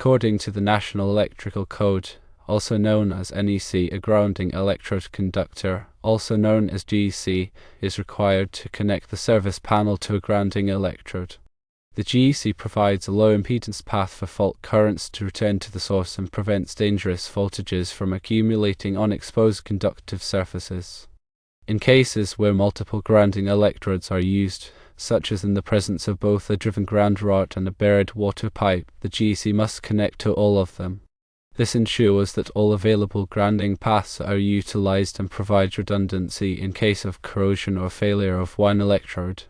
According to the National Electrical Code, also known as NEC, a grounding electrode conductor, also known as GEC, is required to connect the service panel to a grounding electrode. The GEC provides a low impedance path for fault currents to return to the source and prevents dangerous voltages from accumulating on exposed conductive surfaces. In cases where multiple grounding electrodes are used, such as in the presence of both a driven ground rod and a buried water pipe, the GEC must connect to all of them. This ensures that all available grounding paths are utilized and provides redundancy in case of corrosion or failure of one electrode.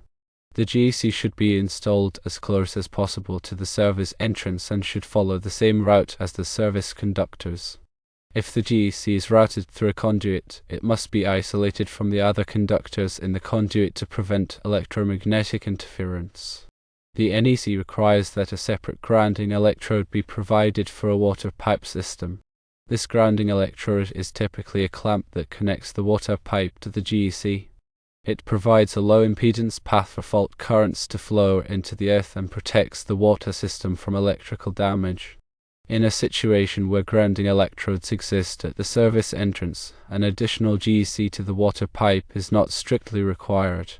The GEC should be installed as close as possible to the service entrance and should follow the same route as the service conductors. If the GEC is routed through a conduit, it must be isolated from the other conductors in the conduit to prevent electromagnetic interference. The NEC requires that a separate grounding electrode be provided for a water pipe system. This grounding electrode is typically a clamp that connects the water pipe to the GEC. It provides a low impedance path for fault currents to flow into the earth and protects the water system from electrical damage. In a situation where grounding electrodes exist at the service entrance, an additional GEC to the water pipe is not strictly required.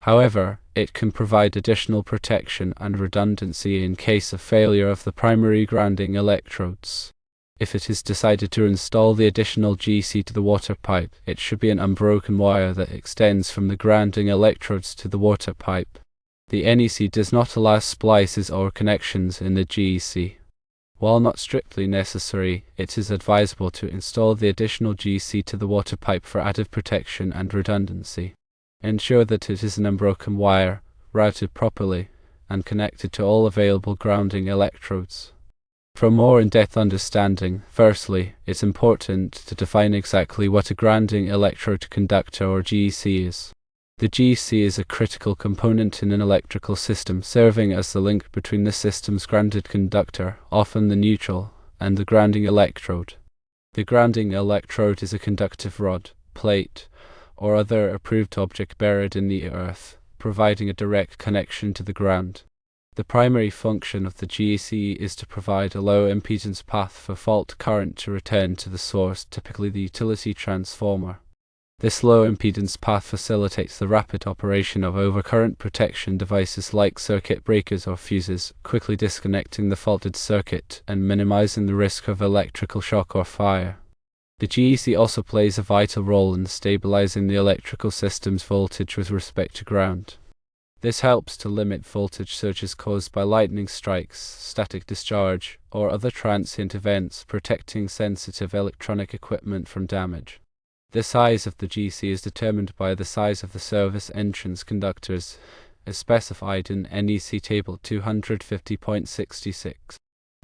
However, it can provide additional protection and redundancy in case of failure of the primary grounding electrodes. If it is decided to install the additional GEC to the water pipe, it should be an unbroken wire that extends from the grounding electrodes to the water pipe. The NEC does not allow splices or connections in the GEC. While not strictly necessary, it is advisable to install the additional GEC to the water pipe for added protection and redundancy. Ensure that it is an unbroken wire, routed properly, and connected to all available grounding electrodes. For a more in-depth understanding, firstly, it's important to define exactly what a grounding electrode conductor or GEC is. The GEC is a critical component in an electrical system, serving as the link between the system's grounded conductor, often the neutral, and the grounding electrode. The grounding electrode is a conductive rod, plate, or other approved object buried in the earth, providing a direct connection to the ground. The primary function of the GEC is to provide a low impedance path for fault current to return to the source, typically the utility transformer. This low impedance path facilitates the rapid operation of overcurrent protection devices like circuit breakers or fuses, quickly disconnecting the faulted circuit and minimizing the risk of electrical shock or fire. The GEC also plays a vital role in stabilizing the electrical system's voltage with respect to ground. This helps to limit voltage surges caused by lightning strikes, static discharge, or other transient events, protecting sensitive electronic equipment from damage. The size of the GEC is determined by the size of the service entrance conductors, as specified in NEC Table 250.66.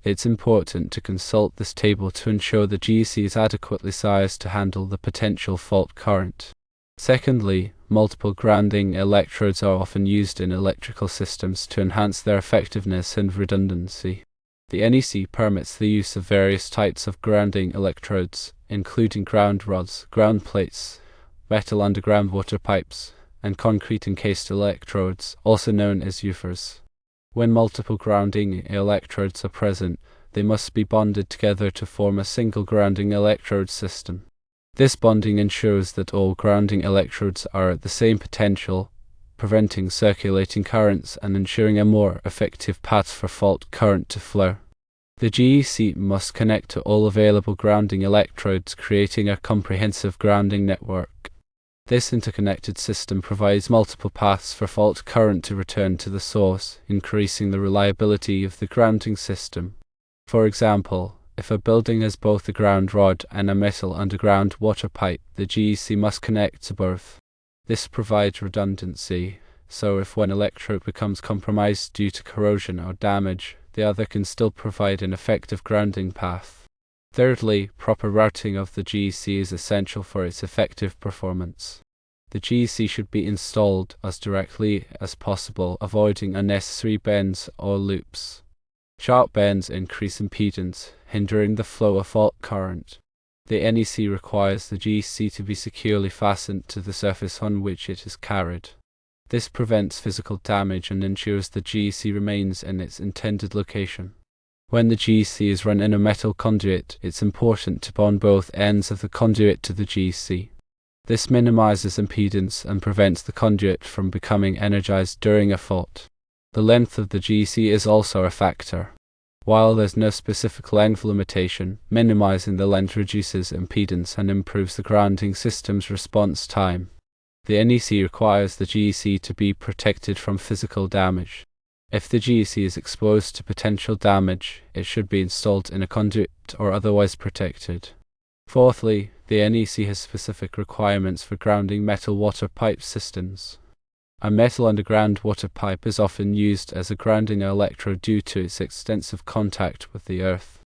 It's important to consult this table to ensure the GEC is adequately sized to handle the potential fault current. Secondly, multiple grounding electrodes are often used in electrical systems to enhance their effectiveness and redundancy. The NEC permits the use of various types of grounding electrodes, including ground rods, ground plates, metal underground water pipes, and concrete encased electrodes, also known as UFERs. When multiple grounding electrodes are present, they must be bonded together to form a single grounding electrode system. This bonding ensures that all grounding electrodes are at the same potential, preventing circulating currents and ensuring a more effective path for fault current to flow. The GEC must connect to all available grounding electrodes, creating a comprehensive grounding network. This interconnected system provides multiple paths for fault current to return to the source, increasing the reliability of the grounding system. For example, if a building has both a ground rod and a metal underground water pipe, the GEC must connect to both. This provides redundancy, so if one electrode becomes compromised due to corrosion or damage, the other can still provide an effective grounding path. Thirdly, proper routing of the GEC is essential for its effective performance. The GEC should be installed as directly as possible, avoiding unnecessary bends or loops. Sharp bends increase impedance, hindering the flow of fault current. The NEC requires the GEC to be securely fastened to the surface on which it is carried. This prevents physical damage and ensures the GEC remains in its intended location. When the GEC is run in a metal conduit, it's important to bond both ends of the conduit to the GEC. This minimizes impedance and prevents the conduit from becoming energized during a fault. The length of the GEC is also a factor. While there's no specific length limitation, minimizing the length reduces impedance and improves the grounding system's response time. The NEC requires the GEC to be protected from physical damage. If the GEC is exposed to potential damage, it should be installed in a conduit or otherwise protected. Fourthly, the NEC has specific requirements for grounding metal water pipe systems. A metal underground water pipe is often used as a grounding electrode due to its extensive contact with the earth.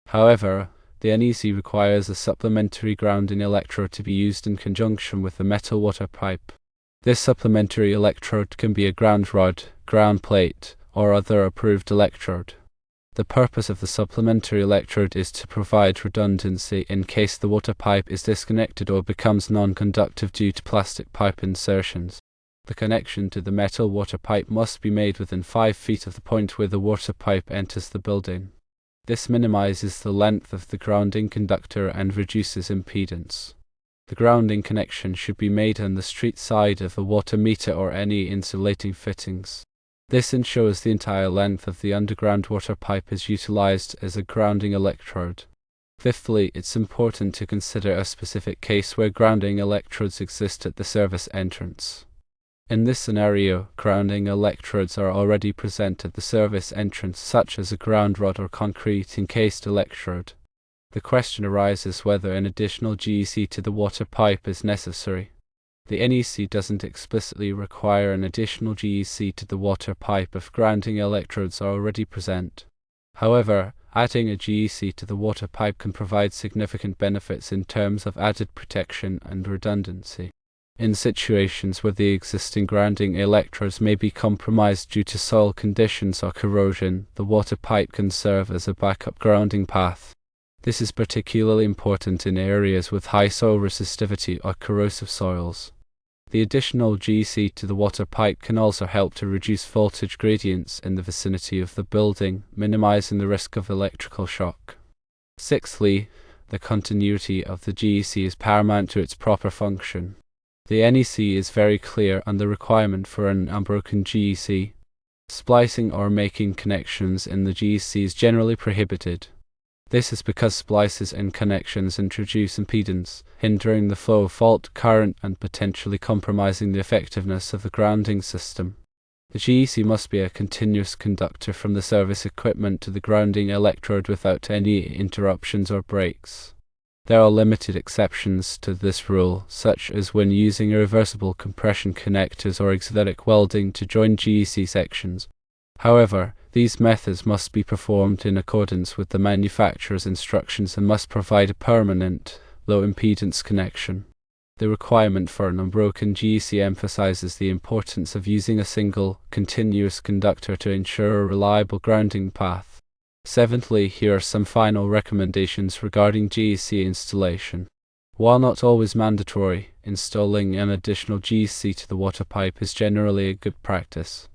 However, the NEC requires a supplementary grounding electrode to be used in conjunction with the metal water pipe. This supplementary electrode can be a ground rod, ground plate, or other approved electrode. The purpose of the supplementary electrode is to provide redundancy in case the water pipe is disconnected or becomes non-conductive due to plastic pipe insertions. The connection to the metal water pipe must be made within 5 feet of the point where the water pipe enters the building. This minimizes the length of the grounding conductor and reduces impedance. The grounding connection should be made on the street side of a water meter or any insulating fittings. This ensures the entire length of the underground water pipe is utilized as a grounding electrode. Fifthly, it's important to consider a specific case where grounding electrodes exist at the service entrance. In this scenario, grounding electrodes are already present at the service entrance, such as a ground rod or concrete encased electrode. The question arises whether an additional GEC to the water pipe is necessary. The NEC doesn't explicitly require an additional GEC to the water pipe if grounding electrodes are already present. However, adding a GEC to the water pipe can provide significant benefits in terms of added protection and redundancy. In situations where the existing grounding electrodes may be compromised due to soil conditions or corrosion, the water pipe can serve as a backup grounding path. This is particularly important in areas with high soil resistivity or corrosive soils. The additional GEC to the water pipe can also help to reduce voltage gradients in the vicinity of the building, minimizing the risk of electrical shock. Sixthly, the continuity of the GEC is paramount to its proper function. The NEC is very clear on the requirement for an unbroken GEC. Splicing or making connections in the GEC is generally prohibited. This is because splices and connections introduce impedance, hindering the flow of fault current and potentially compromising the effectiveness of the grounding system. The GEC must be a continuous conductor from the service equipment to the grounding electrode without any interruptions or breaks. There are limited exceptions to this rule, such as when using reversible compression connectors or exotic welding to join GEC sections. However, these methods must be performed in accordance with the manufacturer's instructions and must provide a permanent, low-impedance connection. The requirement for an unbroken GEC emphasizes the importance of using a single, continuous conductor to ensure a reliable grounding path. Seventhly, here are some final recommendations regarding GEC installation. While not always mandatory, installing an additional GEC to the water pipe is generally a good practice.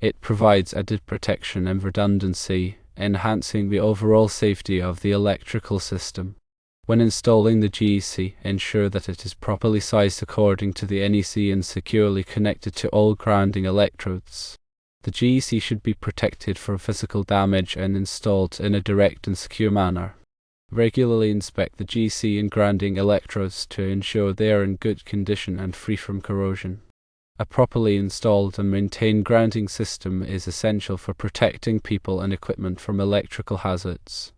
It provides added protection and redundancy, enhancing the overall safety of the electrical system. When installing the GEC, ensure that it is properly sized according to the NEC and securely connected to all grounding electrodes. The GEC should be protected from physical damage and installed in a direct and secure manner. Regularly inspect the GEC and grounding electrodes to ensure they are in good condition and free from corrosion. A properly installed and maintained grounding system is essential for protecting people and equipment from electrical hazards.